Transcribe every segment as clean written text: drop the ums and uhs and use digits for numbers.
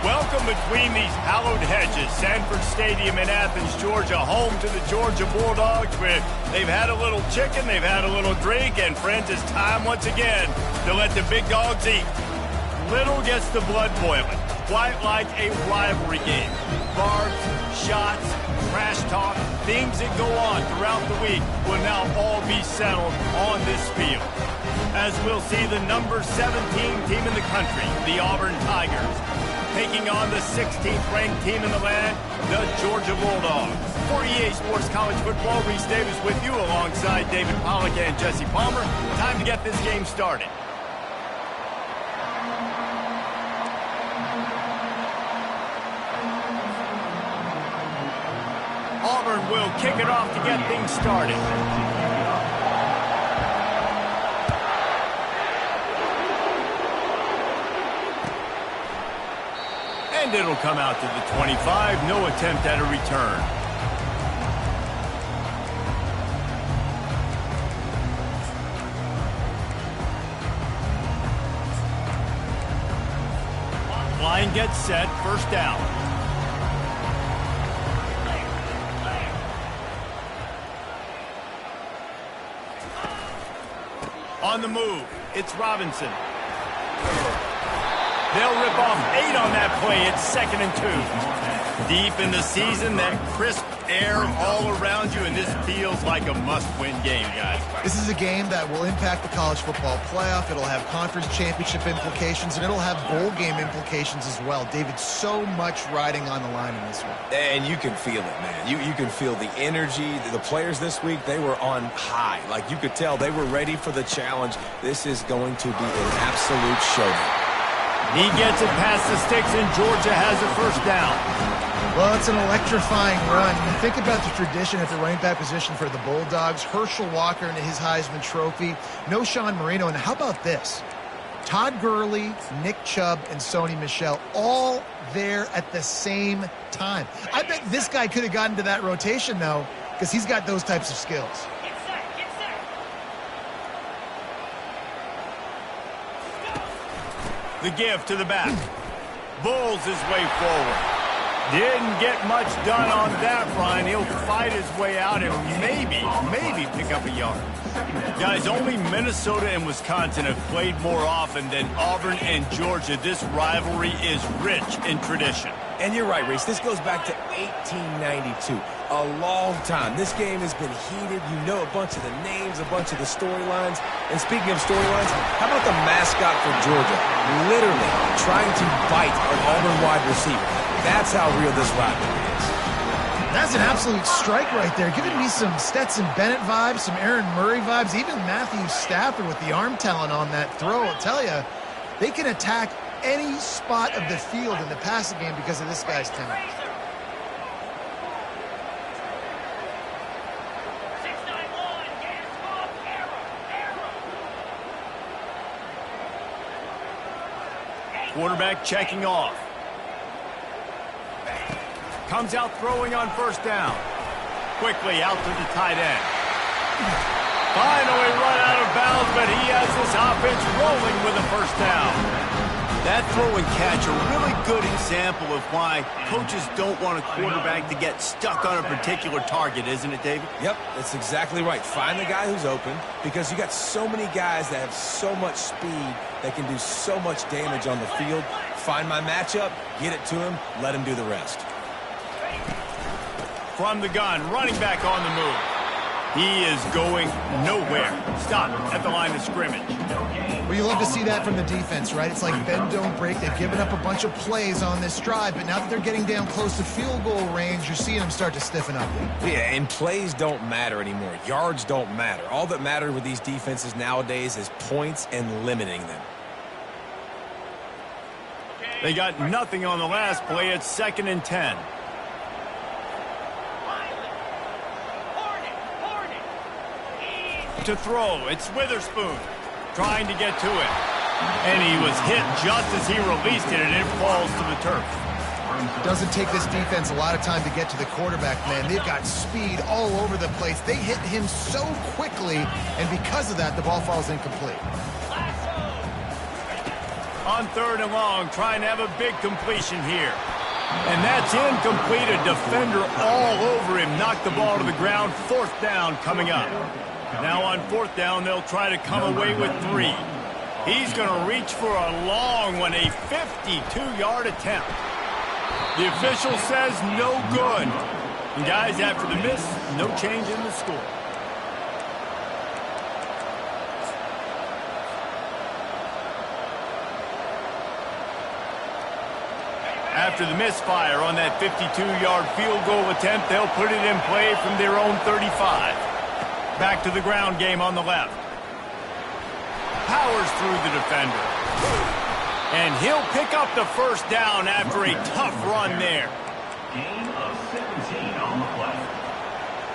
Welcome between these hallowed hedges. Sanford Stadium in Athens, Georgia, home to the Georgia Bulldogs, where they've had a little chicken, they've had a little drink, and friends, it's time once again to let the big dogs eat. Little gets the blood boiling, quite like a rivalry game. Barbs, shots, trash talk, things that go on throughout the week will now all be settled on this field. As we'll see the number 17 team in the country, the Auburn Tigers, taking on the 16th ranked team in the land, the Georgia Bulldogs. For EA Sports College Football, Reese Davis with you alongside David Pollack and Jesse Palmer. Time to get this game started. Auburn will kick it off to get things started. And it'll come out to the 25. No attempt at a return. Line gets set. First down. On the move, it's Robinson. They'll rip off 8 on that play. It's 2nd and 2. Deep in the season, that crisp air all around you, and this feels like a must-win game, guys. This is a game that will impact the college football playoff. It'll have conference championship implications, and it'll have bowl game implications as well. David, so much riding on the line in this one. And you can feel it, man. You can feel the energy. The players this week, they were on high. Like, you could tell they were ready for the challenge. This is going to be an absolute showdown. He gets it past the sticks, and Georgia has a first down. Well, it's an electrifying run. Think about the tradition at the running back position for the Bulldogs. Herschel Walker into his Heisman Trophy. No Sean Marino. And how about this? Todd Gurley, Nick Chubb, and Sony Michel all there at the same time. I bet this guy could have gotten to that rotation, though, because he's got those types of skills. The give to the back. Bulls his way forward. Didn't get much done on that run. He'll fight his way out and maybe pick up a yard. Guys, only Minnesota and Wisconsin have played more often than Auburn and Georgia. This rivalry is rich in tradition. And you're right, Reese. This goes back to 1892. A long time. This game has been heated. You know a bunch of the names, a bunch of the storylines. And speaking of storylines, how about the mascot for Georgia? Literally trying to bite an Auburn wide receiver. That's how real this rivalry is. That's an absolute strike right there. Giving me some Stetson Bennett vibes, some Aaron Murray vibes, even Matthew Stafford with the arm talent on that throw. I'll tell you, they can attack any spot of the field in the passing game because of this guy's talent. Quarterback checking off. Comes out throwing on first down. Quickly out to the tight end. Finally run out of bounds, but he has this offense rolling with a first down. That throw and catch, a really good example of why coaches don't want a quarterback to get stuck on a particular target, isn't it, David? Yep, that's exactly right. Find the guy who's open, because you got so many guys that have so much speed that can do so much damage on the field. Find my matchup, get it to him, let him do the rest. From the gun, running back on the move. He is going nowhere. Stop at the line of scrimmage. Well, you love to see that from the defense, right? It's like bend, don't break. They've given up a bunch of plays on this drive, but now that they're getting down close to field goal range, you're seeing them start to stiffen up. Yeah, and plays don't matter anymore. Yards don't matter. All that matters with these defenses nowadays is points and limiting them. They got nothing on the last play. It's 2nd and 10. To throw, it's Witherspoon trying to get to it. And he was hit just as he released it, and it falls to the turf. It doesn't take this defense a lot of time to get to the quarterback, man. They've got speed all over the place. They hit him so quickly, and because of that, the ball falls incomplete. On 3rd and long, trying to have a big completion here. And that's incomplete. A defender all over him. Knocked the ball to the ground. 4th down coming up. Now on 4th down, they'll try to come away with 3. He's going to reach for a long one, a 52-yard attempt. The official says no good. And guys, after the miss, no change in the score. After the misfire on that 52-yard field goal attempt, they'll put it in play from their own 35. Back to the ground game on the left. Powers through the defender. And he'll pick up the 1st down after a tough run there. Gain of 17 on the play.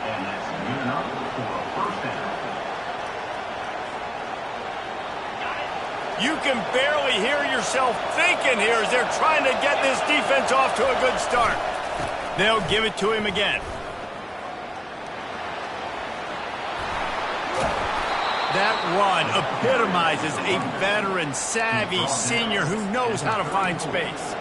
And that's good enough for a 1st down. You can barely hear yourself thinking here as they're trying to get this defense off to a good start. They'll give it to him again. That run epitomizes a veteran, savvy senior who knows how to find space.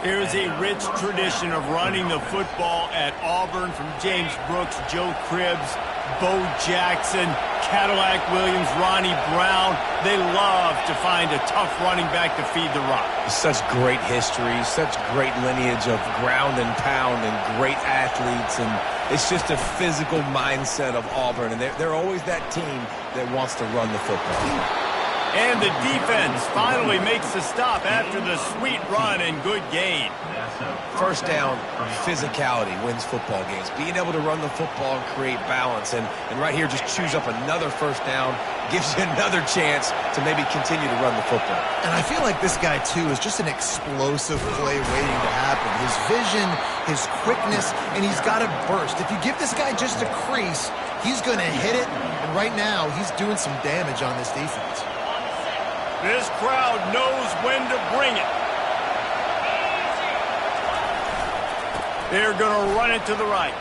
There's a rich tradition of running the football at Auburn from James Brooks, Joe Cribbs, Bo Jackson, Cadillac Williams, Ronnie Brown. They love to find a tough running back to feed the rock. Such great history, such great lineage of ground and pound and great athletes. And it's just a physical mindset of Auburn. And they're always that team that wants to run the football. And the defense finally makes the stop after the sweet run and good gain. 1st down, physicality wins football games. Being able to run the football and create balance. And right here, just choose up another 1st down. Gives you another chance to maybe continue to run the football. And I feel like this guy, too, is just an explosive play waiting to happen. His vision, his quickness, and he's got a burst. If you give this guy just a crease, he's going to hit it. And right now, he's doing some damage on this defense. This crowd knows when to bring it. They're going to run it to the right.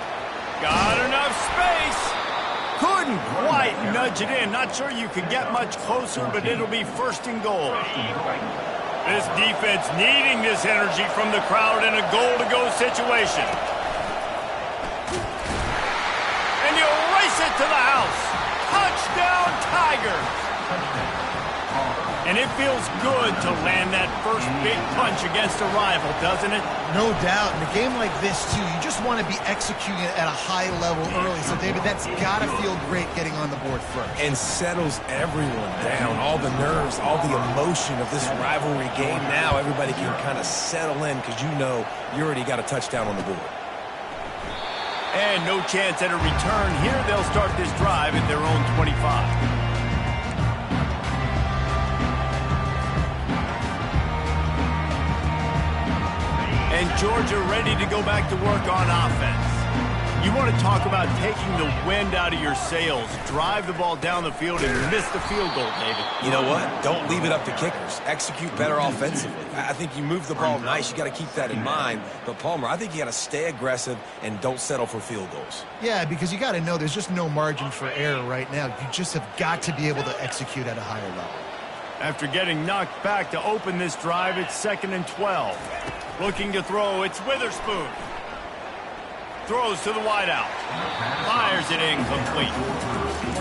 Got enough space. Couldn't quite nudge it in. Not sure you could get much closer, but it'll be 1st and goal. This defense needing this energy from the crowd in a goal-to-go situation. And you'll race it to the house. Touchdown, Tigers. And it feels good to land that first big punch against a rival, doesn't it? No doubt. In a game like this, too, you just want to be executing it at a high level early. So, David, that's got to feel great getting on the board first. And settles everyone down. All the nerves, all the emotion of this rivalry game. Now everybody can kind of settle in because you know you already got a touchdown on the board. And no chance at a return here. They'll start this drive at their own 25. And Georgia ready to go back to work on offense. You want to talk about taking the wind out of your sails. Drive the ball down the field and miss the field goal, David. You know what? Don't leave it up to kickers. Execute better offensively. I think you move the ball nice. You got to keep that in mind. But, Palmer, I think you got to stay aggressive and don't settle for field goals. Yeah, because you got to know there's just no margin for error right now. You just have got to be able to execute at a higher level. After getting knocked back to open this drive, it's 2nd and 12. Looking to throw, it's Witherspoon. Throws to the wideout. Fires it incomplete.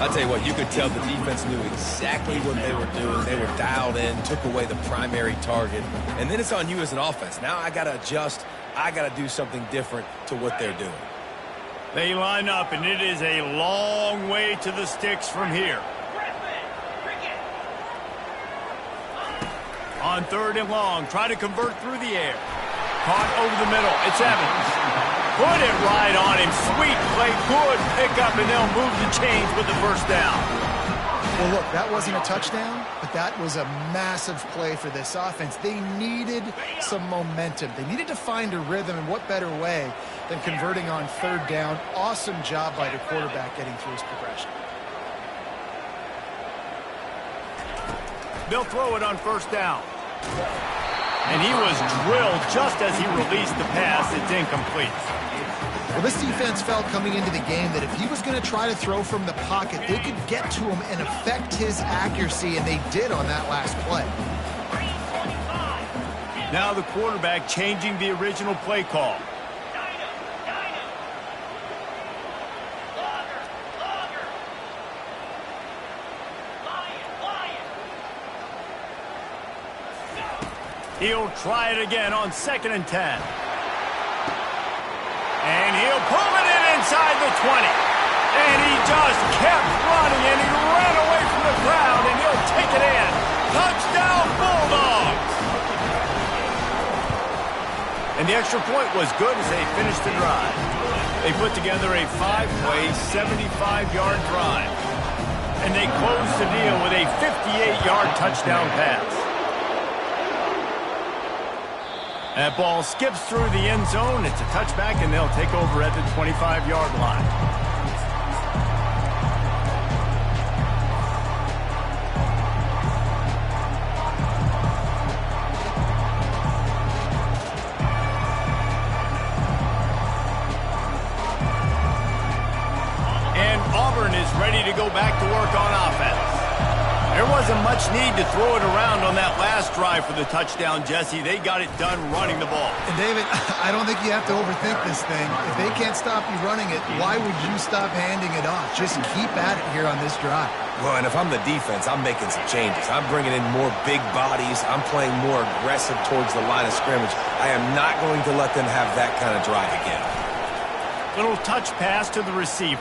I'll tell you what, you could tell the defense knew exactly what they were doing. They were dialed in, took away the primary target. And then it's on you as an offense. Now I got to adjust. I got to do something different to what they're doing. They line up, and it is a long way to the sticks from here. On 3rd and long, try to convert through the air. Caught over the middle. It's Evans. Put it right on him. Sweet play. Good pickup, and they'll move the chains with the 1st down. Well, look, that wasn't a touchdown, but that was a massive play for this offense. They needed some momentum. They needed to find a rhythm, and what better way than converting on 3rd down. Awesome job by the quarterback getting through his progression. They'll throw it on 1st down. And he was drilled just as he released the pass. It's incomplete. Well, this defense felt coming into the game that if he was going to try to throw from the pocket, they could get to him and affect his accuracy, and they did on that last play. Now the quarterback changing the original play call. He'll try it again on 2nd and 10. And he'll pull it in inside the 20. And he just kept running, and he ran away from the crowd, and he'll take it in. Touchdown, Bulldogs! And the extra point was good as they finished the drive. They put together a 5-play, 75-yard drive. And they closed the deal with a 58-yard touchdown pass. That ball skips through the end zone. It's a touchback, and they'll take over at the 25-yard line. And Auburn is ready to go back to work on offense. There wasn't much need to throw it around on that last drive for the touchdown, Jesse. They got it done running the ball. And, David, I don't think you have to overthink this thing. If they can't stop you running it, why would you stop handing it off? Just keep at it here on this drive. Well, and if I'm the defense, I'm making some changes. I'm bringing in more big bodies. I'm playing more aggressive towards the line of scrimmage. I am not going to let them have that kind of drive again. Little touch pass to the receiver.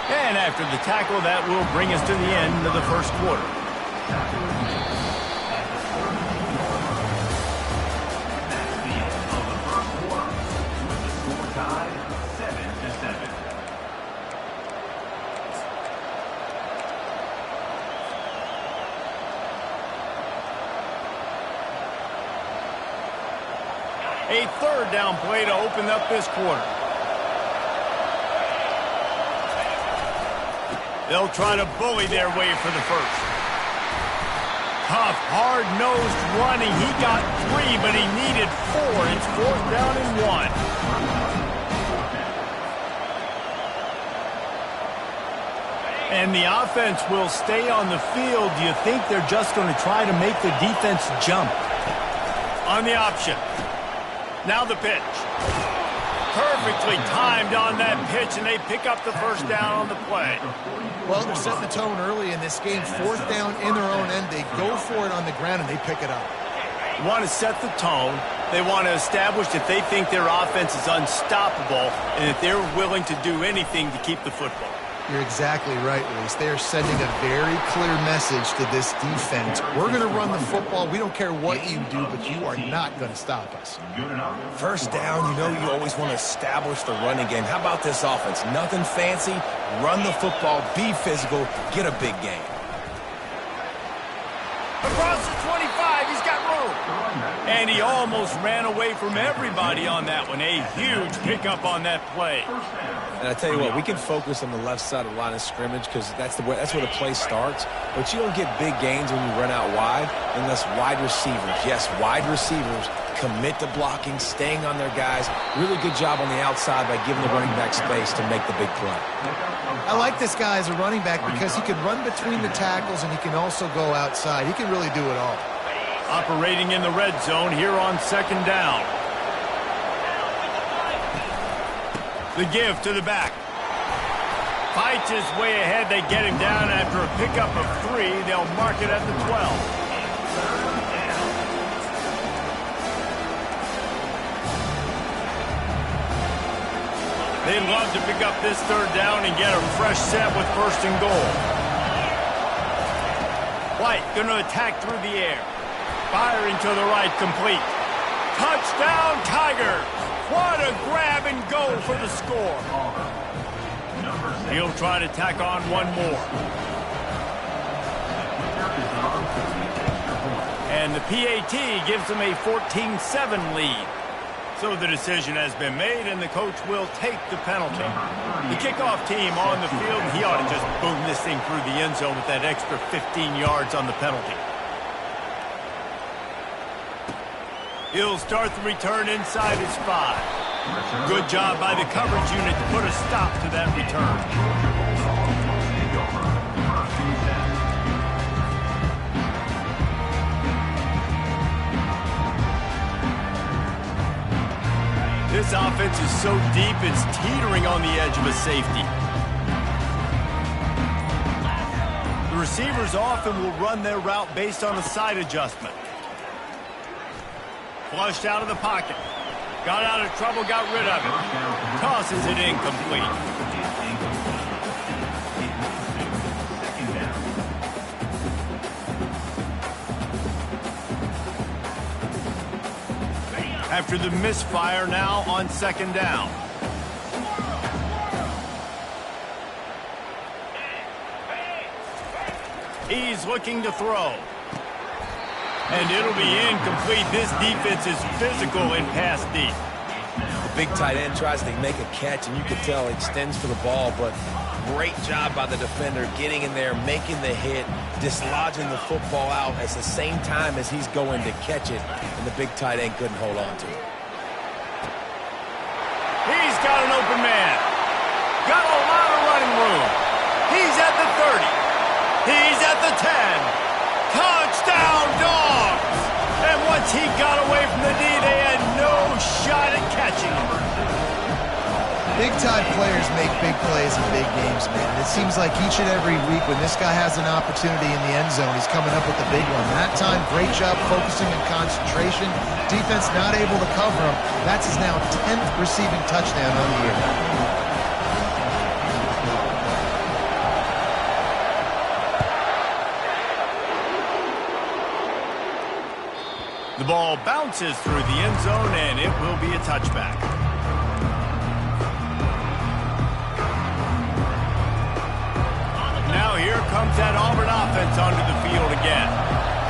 And after the tackle, that will bring us to the end of the first quarter. That's the end of the first quarter, with the score tied 7-7. A 3rd down play to open up this quarter. They'll try to bully their way for the first. Tough, hard-nosed running. He got 3, but he needed 4. It's 4th down and 1. And the offense will stay on the field. Do you think they're just going to try to make the defense jump? On the option. Now the pitch. Perfectly timed on that pitch, and they pick up the first down on the play. Well, they're setting the tone early in this game. 4th down in their own end. They go for it on the ground, and they pick it up. They want to set the tone. They want to establish that they think their offense is unstoppable and that they're willing to do anything to keep the football. You're exactly right, Luis. They are sending a very clear message to this defense. We're going to run the football. We don't care what you do, but you are not going to stop us. First down, you always want to establish the running game. How about this offense? Nothing fancy. Run the football, be physical, get a big game. Across the 25, he's got room. And he almost ran away from everybody on that one. A huge pickup on that play. And I tell you what, we can focus on the left side of the line of scrimmage because that's where the play starts. But you don't get big gains when you run out wide unless wide receivers, yes, wide receivers, commit to blocking, staying on their guys. Really good job on the outside by giving the running back space to make the big play. I like this guy as a running back because he can run between the tackles and he can also go outside. He can really do it all. Operating in the red zone here on 2nd down. The give to the back. Fights his way ahead. They get him down after a pickup of 3. They'll mark it at the 12. They'd love to pick up this 3rd down and get a fresh set with 1st and goal. White going to attack through the air. Firing to the right, complete. Touchdown, Tigers! What a grab and go for the score. He'll try to tack on one more. And the PAT gives them a 14-7 lead. So the decision has been made, and the coach will take the penalty. The kickoff team on the field, he ought to just boom this thing through the end zone with that extra 15 yards on the penalty. He'll start the return inside his 5. Good job by the coverage unit to put a stop to that return. This offense is so deep, it's teetering on the edge of a safety. The receivers often will run their route based on a side adjustment. Flushed out of the pocket. Got out of trouble, got rid of it. Tosses it incomplete. After the misfire, now on second down. He's looking to throw. And it'll be incomplete. This defense is physical and pass deep. The big tight end tries to make a catch, and you can tell he extends for the ball, but great job by the defender getting in there, making the hit, dislodging the football out at the same time as he's going to catch it, and the big tight end couldn't hold on to it. He's got an open man. Got a lot of running room. He's at the 30. He's at the 10. Touchdown, Dogs! And once he got away from the D, they had no shot at catching him. Big-time players make big plays in big games, man. And it seems like each and every week when this guy has an opportunity in the end zone, he's coming up with a big one. That time, great job focusing and concentration. Defense not able to cover him. That's his now 10th receiving touchdown on the year. The ball bounces through the end zone, and it will be a touchback. Now here comes that Auburn offense onto the field again.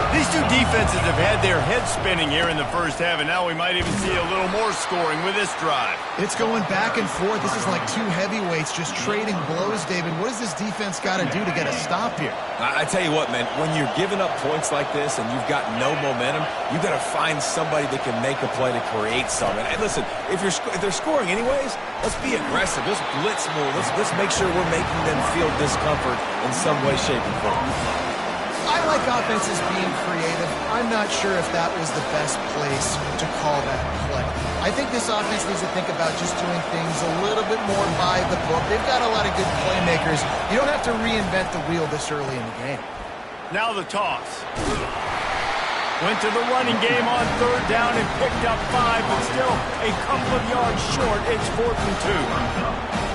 These two defenses have had their heads spinning here in the first half, and now we might even see a little more scoring with this drive. It's going back and forth. This is like two heavyweights just trading blows, David. What does this defense got to do to get a stop here? I tell you what, man, when you're giving up points like this and you've got no momentum, you've got to find somebody that can make a play to create something. And listen, if they're scoring anyways, let's be aggressive. Let's blitz more. Let's make sure we're making them feel discomfort in some way, shape, or form. I like offenses being creative. I'm not sure if that was the best place to call that play. I think this offense needs to think about just doing things a little bit more by the book. They've got a lot of good playmakers. You don't have to reinvent the wheel this early in the game. Now the toss. Went to the running game on third down and picked up 5, but still a couple of yards short. It's 4th and 2.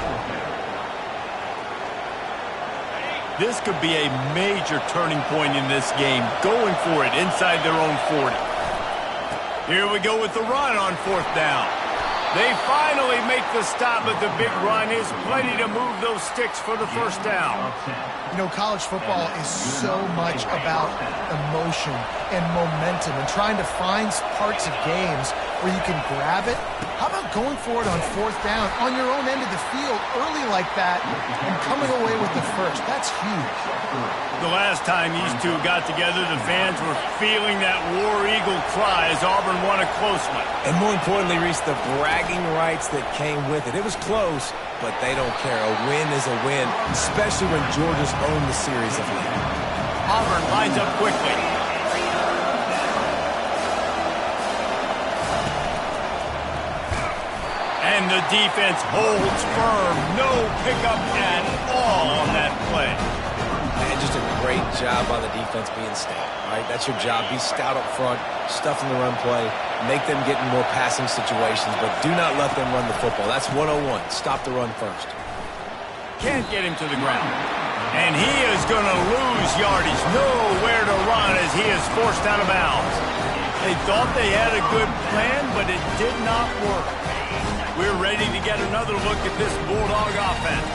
This could be a major turning point in this game, going for it inside their own 40. Here we go with the run on 4th down. They finally make the stop, but the big run is plenty to move those sticks for the first down. You know, college football is so much about emotion and momentum and trying to find parts of games where you can grab it. How about going for it on 4th down on your own end of the field early like that and coming away with the first? That's huge. The last time these two got together, the fans were feeling that War Eagle cry as Auburn won a close one. And more importantly, Reese, the bragging rights that came with it. It was close, but they don't care. A win is a win, especially when Georgia's owned the series of late. Auburn lines up quickly. And the defense holds firm. No pickup at all on that play. And just a great job by the defense being stout, right? That's your job. Be stout up front, stuff in the run play, make them get in more passing situations, but do not let them run the football. That's 101. Stop the run first. Can't get him to the ground. And he is going to lose yardage. Nowhere to run as he is forced out of bounds. They thought they had a good plan, but it did not work. We're ready to get another look at this Bulldog offense.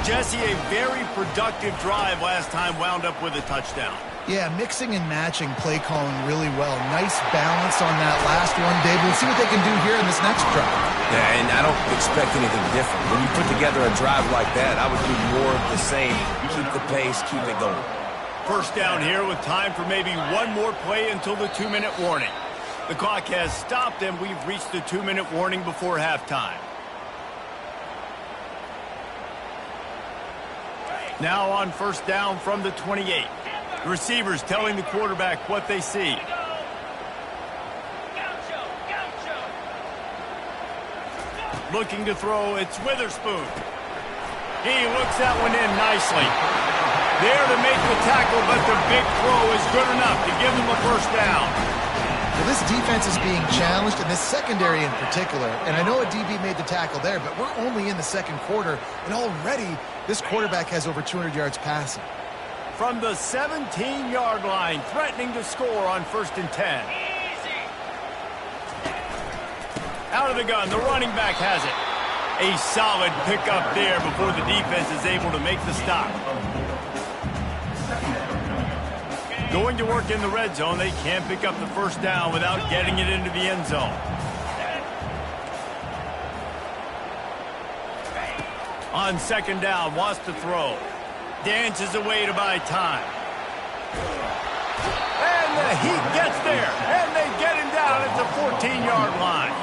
Jesse, a very productive drive last time wound up with a touchdown. Yeah, mixing and matching play calling really well. Nice balance on that last one, David. We'll see what they can do here in this next drive. Yeah, and I don't expect anything different. When you put together a drive like that, I would do more of the same. Keep the pace, keep it going. First down here with time for maybe one more play until the 2-minute warning. The clock has stopped, and we've reached the 2-minute warning before halftime. Now on first down from the 28. The receivers telling the quarterback what they see. Looking to throw, it's Witherspoon. He looks that one in nicely. There to make the tackle, but the big throw is good enough to give them a first down. Well, this defense is being challenged, and this secondary in particular. And I know a DB made the tackle there, but we're only in the second quarter, and already this quarterback has over 200 yards passing. From the 17-yard line, threatening to score on 1st and 10. Out of the gun, the running back has it. A solid pickup there before the defense is able to make the stop. Going to work in the red zone, they can't pick up the first down without getting it into the end zone. On 2nd down, wants to throw. Dances away to buy time. And the Heat gets there, and they get him down at the 14-yard line.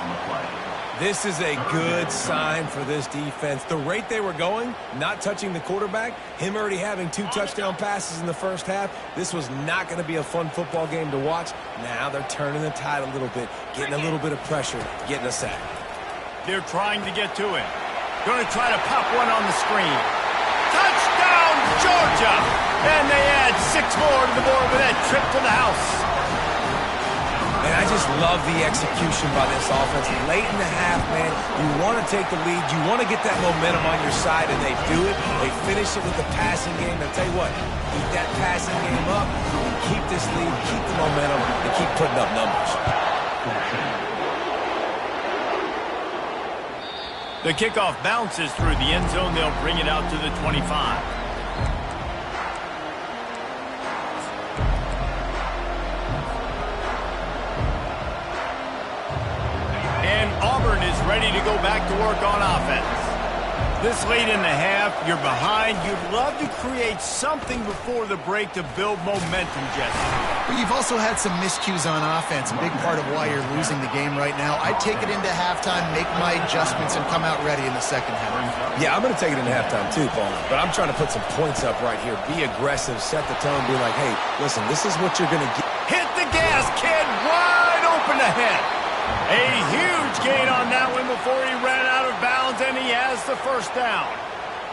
This is a good sign for this defense. The rate they were going, not touching the quarterback, him already having 2 touchdown passes in the first half, this was not going to be a fun football game to watch. Now they're turning the tide a little bit, getting a little bit of pressure, getting a sack. They're trying to get to him. Going to try to pop one on the screen. Touchdown, Georgia! And they add 6 more to the board with that trip to the house. And I just love the execution by this offense. Late in the half, man, you want to take the lead. You want to get that momentum on your side, and they do it. They finish it with the passing game. I'll tell you what, keep that passing game up, and keep this lead, keep the momentum, and keep putting up numbers. The kickoff bounces through the end zone. They'll bring it out to the 25. Auburn is ready to go back to work on offense. This late in the half, you're behind. You'd love to create something before the break to build momentum, Jesse. But you've also had some miscues on offense, a big part of why you're losing the game right now. I'd take it into halftime, make my adjustments, and come out ready in the second half. Yeah, I'm going to take it into halftime too, Paul. But I'm trying to put some points up right here. Be aggressive, set the tone, be like, hey, listen, this is what you're going to get. Hit the gas, kid, wide open ahead. A huge gain on that one before he ran out of bounds, and he has the first down.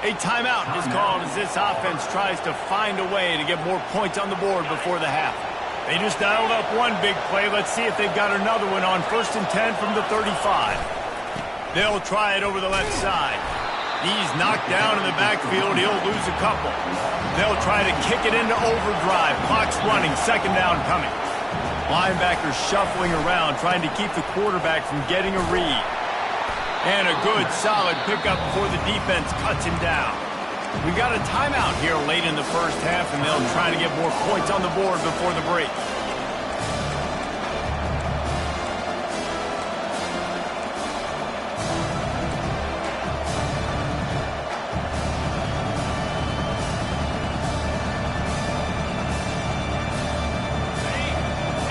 A timeout is called as this offense tries to find a way to get more points on the board before the half. They just dialed up one big play. Let's see if they've got another one on 1st and 10 from the 35. They'll try it over the left side. He's knocked down in the backfield. He'll lose a couple. They'll try to kick it into overdrive. Clock's running. 2nd down coming. Linebackers shuffling around, trying to keep the quarterback from getting a read. And a good, solid pickup before the defense cuts him down. We've got a timeout here late in the first half, and they'll try to get more points on the board before the break.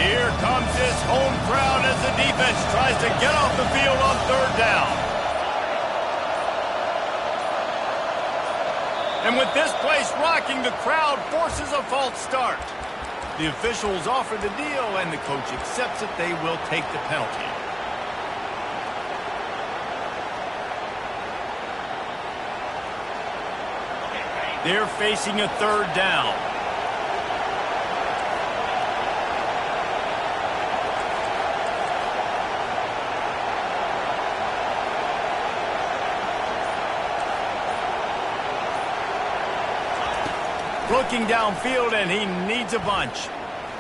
Here comes this home crowd as the defense tries to get off the field on 3rd down. And with this place rocking, the crowd forces a false start. The officials offer the deal, and the coach accepts it. They will take the penalty. They're facing a 3rd down. Looking downfield, and he needs a bunch.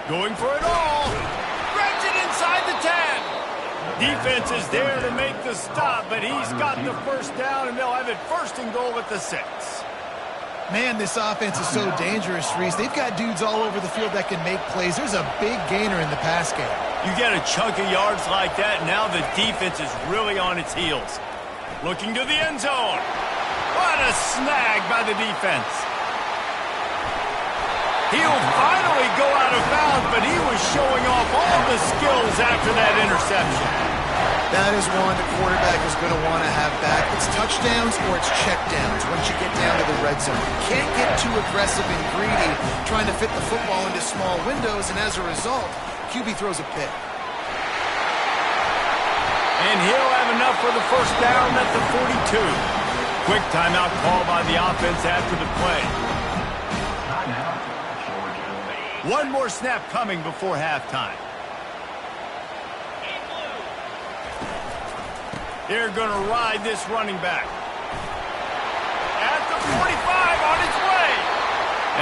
Going for it all. Grabs it inside the 10. Defense is there to make the stop, but he's got the first down, and they'll have it 1st and goal at the 6. Man, this offense is so dangerous, Reese. They've got dudes all over the field that can make plays. There's a big gainer in the pass game. You get a chunk of yards like that, now the defense is really on its heels. Looking to the end zone. What a snag by the defense. He'll finally go out of bounds, but he was showing off all the skills after that interception. That is one the quarterback is going to want to have back. It's touchdowns or it's checkdowns once you get down to the red zone. You can't get too aggressive and greedy trying to fit the football into small windows, and as a result, QB throws a pick. And he'll have enough for the first down at the 42. Quick timeout call by the offense after the play. One more snap coming before halftime. They're going to ride this running back. At the 45, on its way.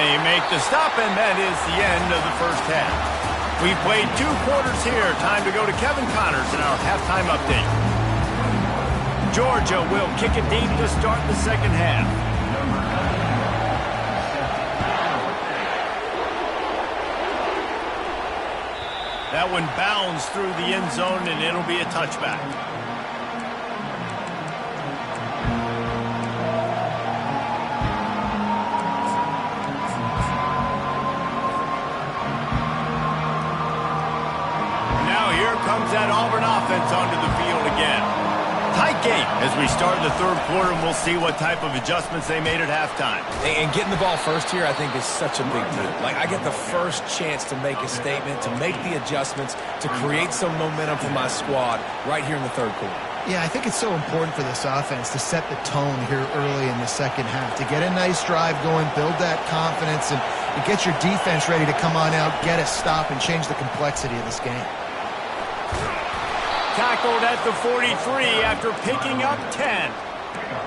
They make the stop, and that is the end of the first half. We've played 2 quarters here. Time to go to Kevin Connors in our halftime update. Georgia will kick it deep to start the second half. That one bounds through the end zone, and it'll be a touchback. Comes that Auburn offense onto the field again. Tight game as we start the third quarter, and we'll see what type of adjustments they made at halftime. And getting the ball first here, I think, is such a big deal. Like, I get the first chance to make a statement, to make the adjustments, to create some momentum for my squad right here in the third quarter. Yeah, I think it's so important for this offense to set the tone here early in the second half, to get a nice drive going, build that confidence, and get your defense ready to come on out, get a stop, and change the complexity of this game. Tackled at the 43 after picking up 10.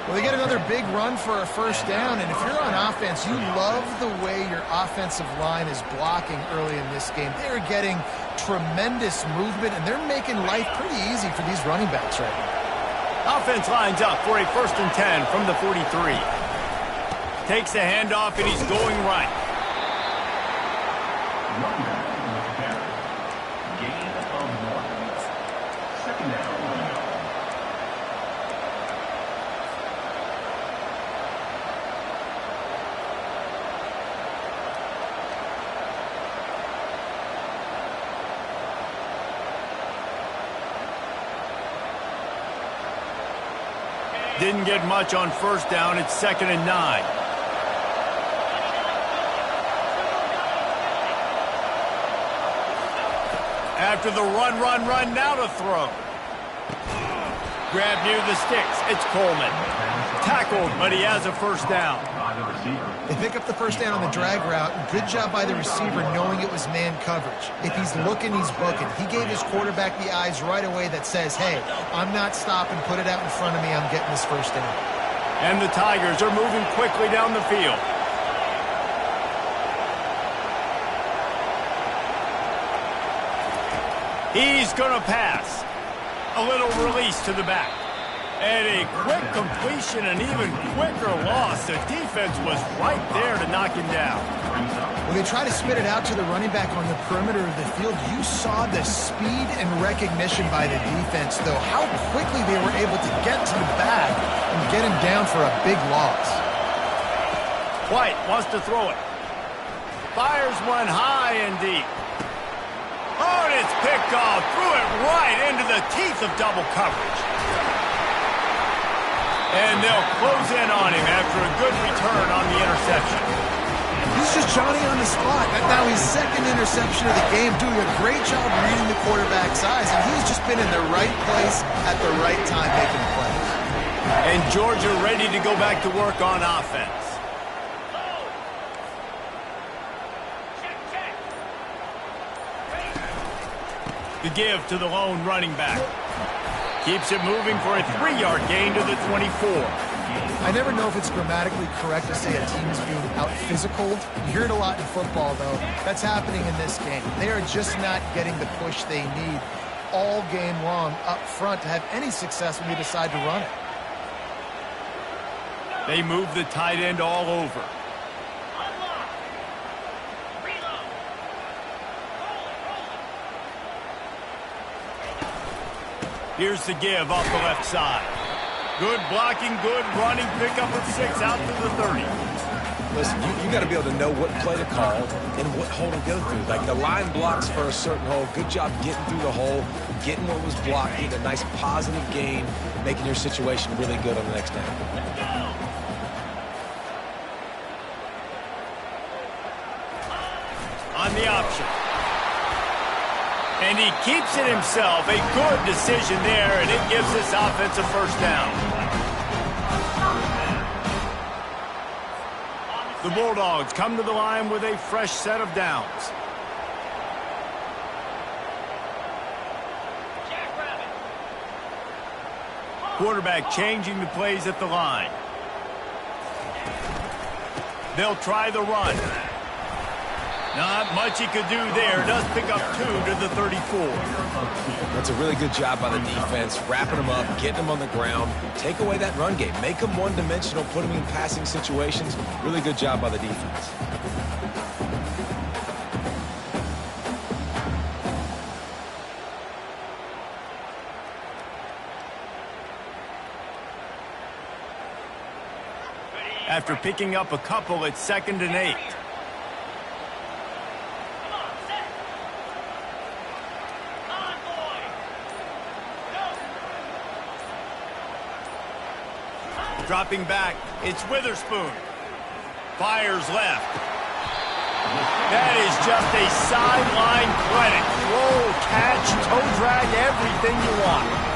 Well, they get another big run for a first down, and if you're on offense, you love the way your offensive line is blocking early in this game. They're getting tremendous movement, and they're making life pretty easy for these running backs right now. Offense lines up for a 1st and 10 from the 43. Takes the handoff, and he's going right. Didn't get much on first down. It's 2nd and 9. After the run, now to throw. Grab near the sticks. It's Coleman. Tackled, but he has a first down. They pick up the first down on the drag route. Good job by the receiver knowing it was man coverage. If he's looking, he's booking. He gave his quarterback the eyes right away that says, hey, I'm not stopping. Put it out in front of me. I'm getting this first down. And the Tigers are moving quickly down the field. He's going to pass. A little release to the back. And a quick completion, an even quicker loss. The defense was right there to knock him down. When they try to spit it out to the running back on the perimeter of the field, you saw the speed and recognition by the defense, though. How quickly they were able to get to the bag and get him down for a big loss. White wants to throw it. Fires one high and deep. Oh, and it's picked off. Threw it right into the teeth of double coverage. And they'll close in on him after a good return on the interception. He's just Johnny on the spot. Now his 2nd interception of the game, doing a great job reading the quarterback's eyes, and he's just been in the right place at the right time making plays. And Georgia ready to go back to work on offense. The give to the lone running back. Keeps it moving for a 3-yard gain to the 24. I never know if it's grammatically correct to say a team is being out-physicaled. You hear it a lot in football, though. That's happening in this game. They are just not getting the push they need all game long up front to have any success when they decide to run it. They move the tight end all over. Here's the give off the left side. Good blocking, good running, pickup of 6 out to the 30. Listen, you got to be able to know what play to call and what hole to go through. Like, the line blocks for a certain hole. Good job getting through the hole, getting what was blocked, getting a nice positive gain, making your situation really good on the next down. On the option. And he keeps it himself. A good decision there, and it gives this offense a first down. The Bulldogs come to the line with a fresh set of downs. Quarterback changing the plays at the line. They'll try the run. Not much he could do there. Does pick up 2 to the 34. That's a really good job by the defense, wrapping them up, getting them on the ground. Take away that run game. Make them one-dimensional, put them in passing situations. Really good job by the defense. After picking up a couple, it's 2nd and 8. Dropping back, it's Witherspoon. Fires left. That is just a sideline credit. Roll, catch, toe drag, everything you want.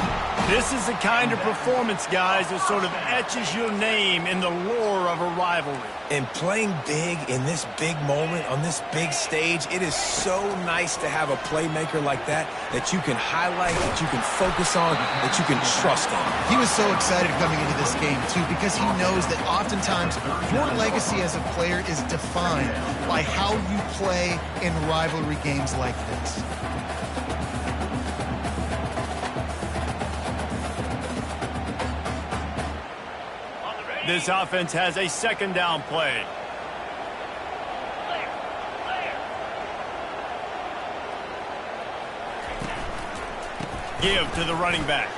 This is the kind of performance, guys, that sort of etches your name in the lore of a rivalry. And playing big in this big moment, on this big stage, it is so nice to have a playmaker like that you can highlight, that you can focus on, that you can trust in. He was so excited coming into this game, too, because he knows that oftentimes your legacy as a player is defined by how you play in rivalry games like this. This offense has a 2nd down play. Give to the running back.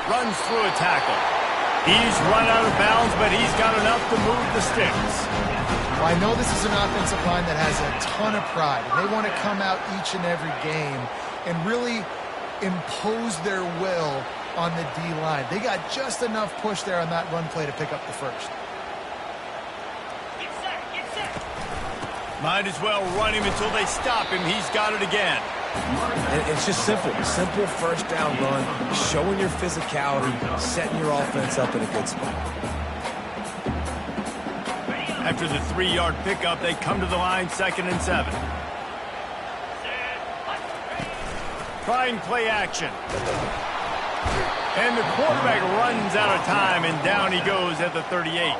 Runs through a tackle. He's run out of bounds, but he's got enough to move the sticks. Well, I know this is an offensive line that has a ton of pride. They want to come out each and every game and really impose their will on the D-line. They got just enough push there on that run play to pick up the first. Might as well run him until they stop him. He's got it again. And it's just simple. Simple first down run, showing your physicality, setting your offense up in a good spot. After the 3-yard pickup, they come to the line 2nd and 7. Trying play action. And the quarterback runs out of time, and down he goes at the 38.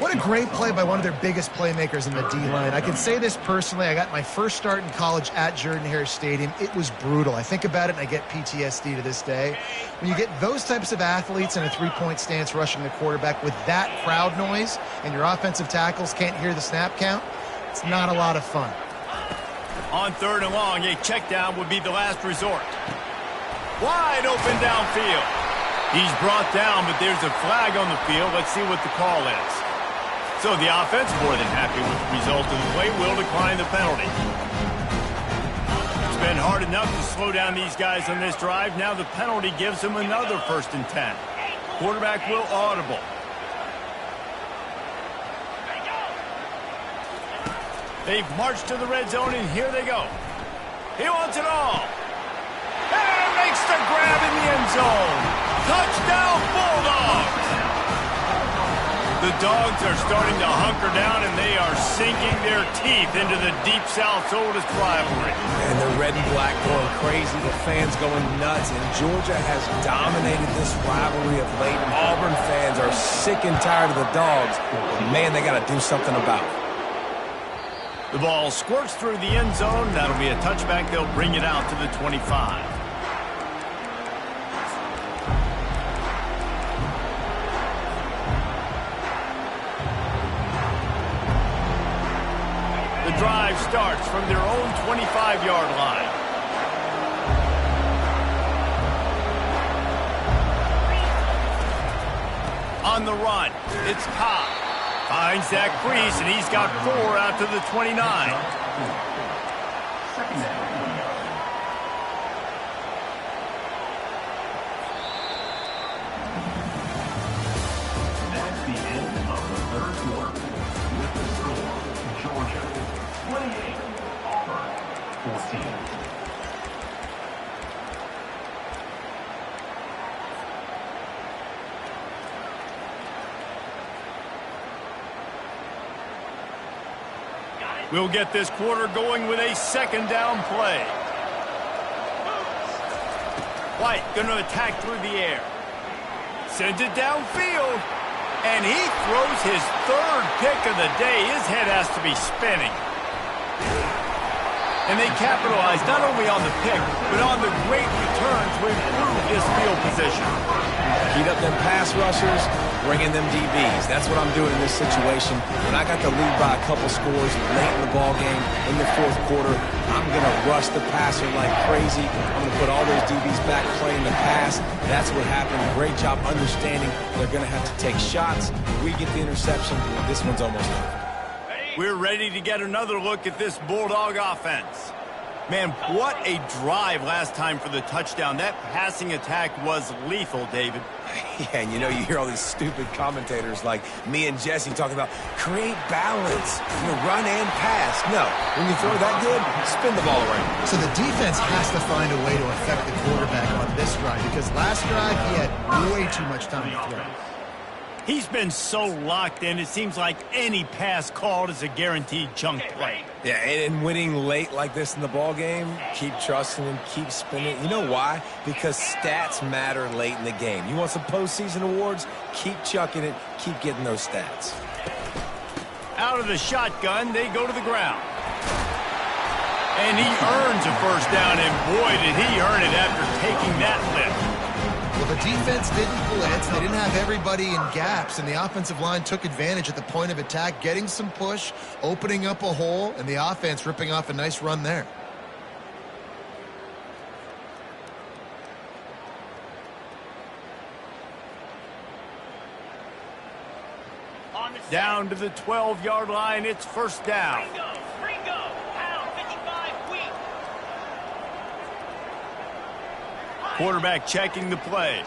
What a great play by one of their biggest playmakers in the D-line. I can say this personally. I got my first start in college at Jordan-Hare Stadium. It was brutal. I think about it, and I get PTSD to this day. When you get those types of athletes in a three-point stance rushing the quarterback with that crowd noise, and your offensive tackles can't hear the snap count, it's not a lot of fun. On 3rd and long, a check down would be the last resort. Wide open downfield. He's brought down, but there's a flag on the field. Let's see what the call is. So the offense, more than happy with the result of the play, will decline the penalty. It's been hard enough to slow down these guys on this drive. Now the penalty gives them another 1st and 10. Quarterback will audible. They've marched to the red zone, and here they go. He wants it all. And makes the grab in the end zone. Touchdown, Bulldogs! The Dogs are starting to hunker down, and they are sinking their teeth into the Deep South's oldest rivalry. And the red and black going crazy, the fans going nuts, and Georgia has dominated this rivalry of late. Auburn fans are sick and tired of the Dogs, but man, they got to do something about it. The ball squirts through the end zone. That'll be a touchback. They'll bring it out to the 25. The drive starts from their own 25-yard line. On the run, it's Ncaa. Finds that crease, and he's got 4 out to the 29. That's the end of the 3rd quarter. With the score, Georgia 28, Auburn 14. We'll get this quarter going with a second down play. White going to attack through the air. Sends it downfield. And he throws his third pick of the day. His head has to be spinning. And they capitalize not only on the pick, but on the great return to improve this field position. Heat up them pass rushers, bring in them DBs. That's what I'm doing in this situation. When I got the lead by a couple scores late in the ball game, in the fourth quarter, I'm going to rush the passer like crazy. I'm going to put all those DBs back playing the pass. That's what happened. Great job understanding they're going to have to take shots. We get the interception. This one's almost over. We're ready to get another look at this Bulldog offense. Man, what a drive last time for the touchdown. That passing attack was lethal, David. Yeah, and you know, you hear all these stupid commentators like me and Jesse talking about create balance, run and pass. No, when you throw that good, spin the ball around. So the defense has to find a way to affect the quarterback on this drive because last drive he had way too much time to throw. He's been so locked in, it seems like any pass called is a guaranteed chunk play. Yeah, and winning late like this in the ball game, keep trusting him, keep spinning. You know why? Because stats matter late in the game. You want some postseason awards? Keep chucking it, keep getting those stats. Out of the shotgun, they go to the ground. And he earns a first down, and boy, did he earn it after taking that lift. Well, the defense didn't blitz. They didn't have everybody in gaps, and the offensive line took advantage at the point of attack, getting some push, opening up a hole, and the offense ripping off a nice run there. Down to the 12-yard line, it's first down. Quarterback checking the play.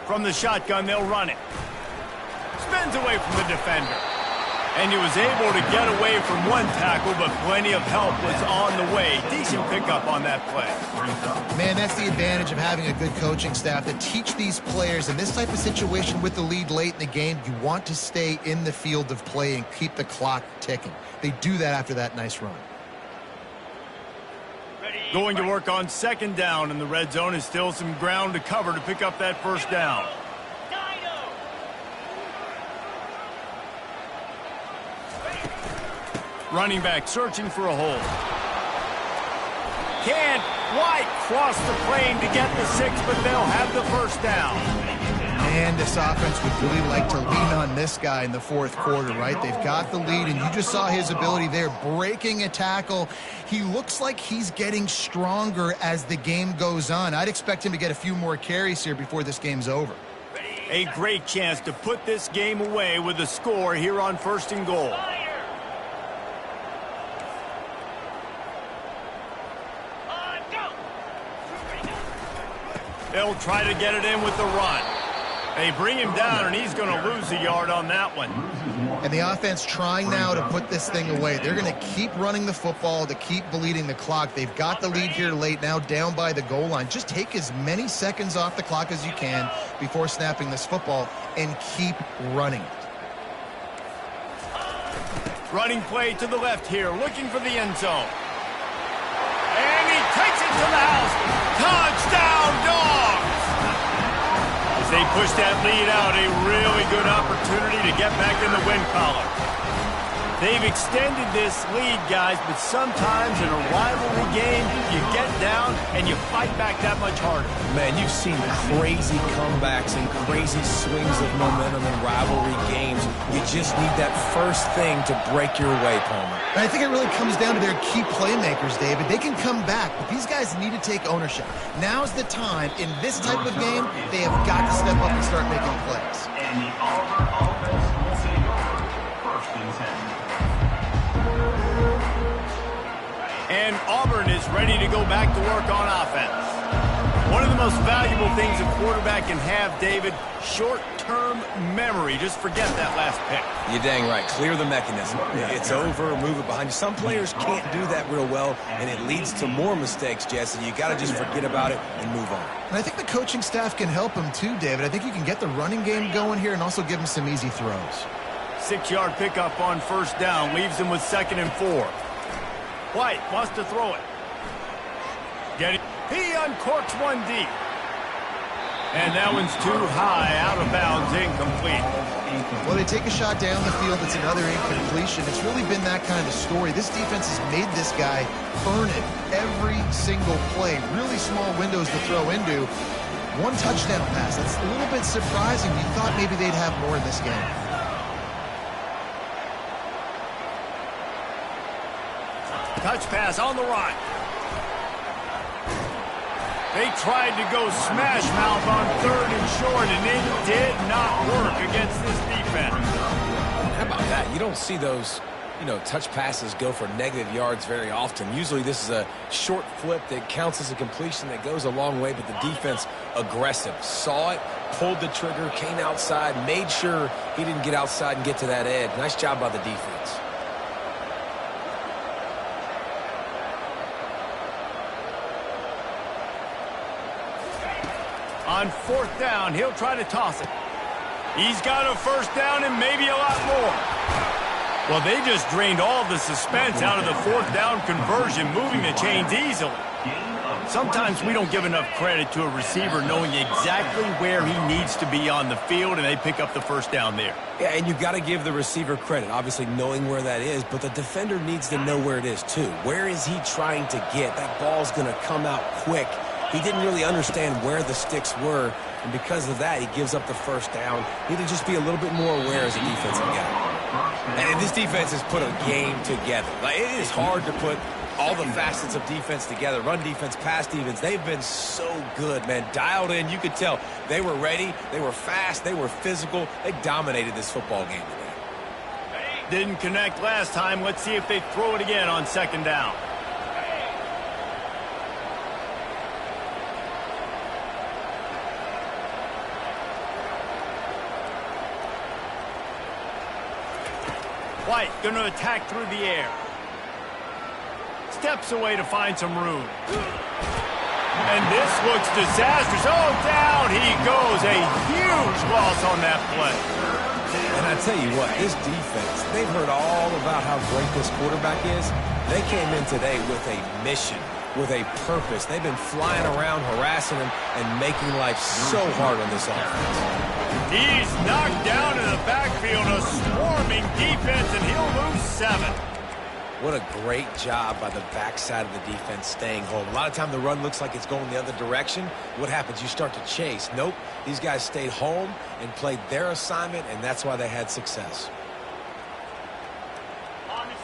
From the shotgun, they'll run it. Spins away from the defender. And he was able to get away from one tackle, but plenty of help was on the way. Decent pickup on that play. Man, that's the advantage of having a good coaching staff to teach these players in this type of situation with the lead late in the game. You want to stay in the field of play and keep the clock ticking. They do that after that nice run. Going to work on second down, and the red zone is still some ground to cover to pick up that first down. Running back searching for a hole. Can't quite cross the plane to get the 6, but they'll have the first down. And this offense would really like to lean on this guy in the fourth quarter, right? They've got the lead, and you just saw his ability there, breaking a tackle. He looks like he's getting stronger as the game goes on. I'd expect him to get a few more carries here before this game's over. A great chance to put this game away with a score here on first and goal. They'll try to get it in with the run. They bring him down, and he's going to lose a yard on that one. And the offense trying now to put this thing away. They're going to keep running the football to keep bleeding the clock. They've got the lead here late, now down by the goal line. Just take as many seconds off the clock as you can before snapping this football and keep running it. Running play to the left here, looking for the end zone. And he takes it to the house. Touchdown, Dogs! As they push that lead out, a really good opportunity to get back in the win column. They've extended this lead, guys, but sometimes in a rivalry game, you get down and you fight back that much harder. Man, you've seen crazy comebacks and crazy swings of momentum in rivalry games. You just need that first thing to break your way, Palmer. And I think it really comes down to their key playmakers, David. They can come back, but these guys need to take ownership. Now's the time. In this type of game, they have got to step up and start making plays. And the Auburn offense will take over first and 10. And Auburn is ready to go back to work on offense. One of the most valuable things a quarterback can have, David, short long-term memory. Just forget that last pick. You're dang right. Clear the mechanism. It's over, move it behind you. Some players can't do that real well, and it leads to more mistakes, Jesse. You got to just forget about it and move on. And I think the coaching staff can help him too, David. I think you can get the running game going here and also give him some easy throws. 6-yard pickup on first down. Leaves him with 2nd and 4. White wants to throw it. He uncorks one deep. And that one's too high, out of bounds, incomplete. Well, they take a shot down the field. It's another incompletion. It's really been that kind of story. This defense has made this guy earn it every single play. Really small windows to throw into. One touchdown pass. That's a little bit surprising. You thought maybe they'd have more in this game. Touch pass on the run. They tried to go smash mouth on 3rd and short, and it did not work against this defense. How about that? You don't see those, touch passes go for negative yards very often. Usually this is a short flip that counts as a completion that goes a long way, but the defense aggressive. Saw it, pulled the trigger, came outside, made sure he didn't get outside and get to that edge. Nice job by the defense. On 4th down, he'll try to toss it. He's got a first down and maybe a lot more. Well, they just drained all the suspense out of the 4th down conversion, moving the chains easily. Sometimes we don't give enough credit to a receiver knowing exactly where he needs to be on the field, and they pick up the first down there. Yeah, and you've got to give the receiver credit, obviously knowing where that is, but the defender needs to know where it is too. Where is he trying to get? That ball's going to come out quick. He didn't really understand where the sticks were, and because of that, he gives up the first down. Need to just be a little bit more aware as a defensive guy. And this defense has put a game together. Like, it is hard to put all the facets of defense together. Run defense, pass defense. They've been so good, man. Dialed in. You could tell they were ready. They were fast. They were physical. They dominated this football game today. Didn't connect last time. Let's see if they throw it again on 2nd down. White going to attack through the air. Steps away to find some room. And this looks disastrous. Oh, down he goes. A huge loss on that play. And I tell you what, this defense, they've heard all about how great this quarterback is. They came in today with a mission, with a purpose. They've been flying around, harassing him, and making life so hard on this offense. He's knocked down in the backfield, a swarming defense, and he'll lose 7. What a great job by the backside of the defense staying home. A lot of time the run looks like it's going the other direction. What happens? You start to chase. Nope. These guys stayed home and played their assignment, and that's why they had success.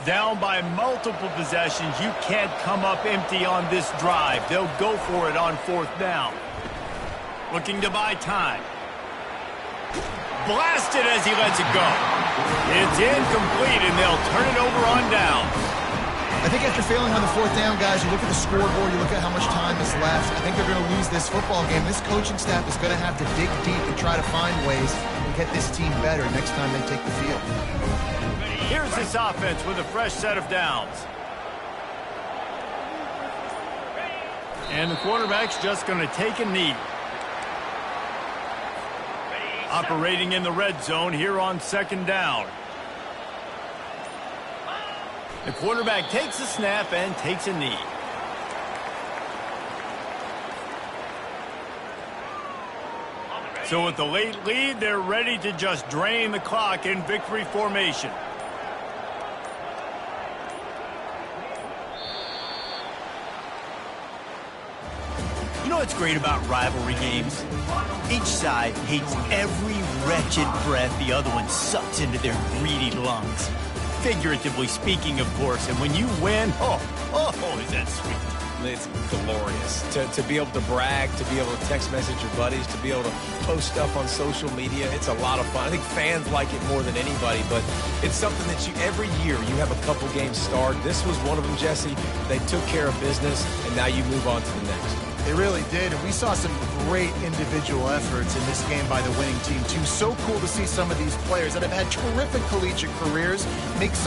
Down by multiple possessions. You can't come up empty on this drive. They'll go for it on 4th down. Looking to buy time. Blasted as he lets it go. It's incomplete, and they'll turn it over on down. I think after failing on the 4th down, guys, you look at the scoreboard, you look at how much time is left. I think they're going to lose this football game. This coaching staff is going to have to dig deep and try to find ways to get this team better next time they take the field. Here's this offense with a fresh set of downs. And the quarterback's just going to take a knee. Operating in the red zone here on 2nd down. The quarterback takes a snap and takes a knee. So with the late lead, they're ready to just drain the clock in victory formation. You know what's great about rivalry games? Each side hates every wretched breath the other one sucks into their greedy lungs. Figuratively speaking, of course, and when you win, oh, is that sweet. It's glorious. To be able to brag, to be able to text message your buddies, to be able to post stuff on social media, it's a lot of fun. I think fans like it more than anybody, but it's something that every year you have a couple games starred. This was one of them, Jesse. They took care of business, and now you move on to the next. They really did, and we saw some great individual efforts in this game by the winning team, too. So cool to see some of these players that have had terrific collegiate careers make some